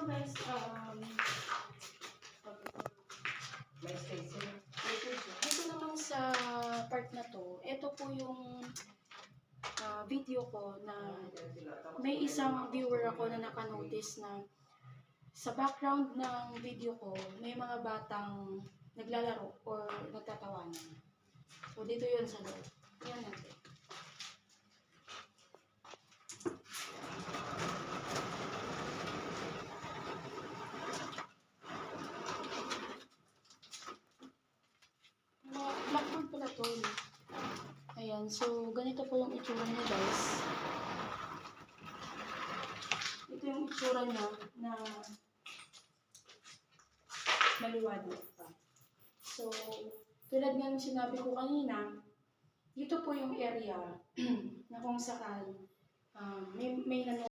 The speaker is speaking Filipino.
So guys, May station. dito naman sa part na to, ito po yung video ko na may isang viewer ako na nakanotice na sa background ng video ko, may mga batang naglalaro or nagtatawanan. So dito yun sa loob. Yan natin. Blackboard pala to. Ayan, so ganito po yung itsura niya guys. Ito yung itsura niya na maliwanag pa. So, tulad nga ng sinabi ko kanina, dito po yung area na kung saan may nanonood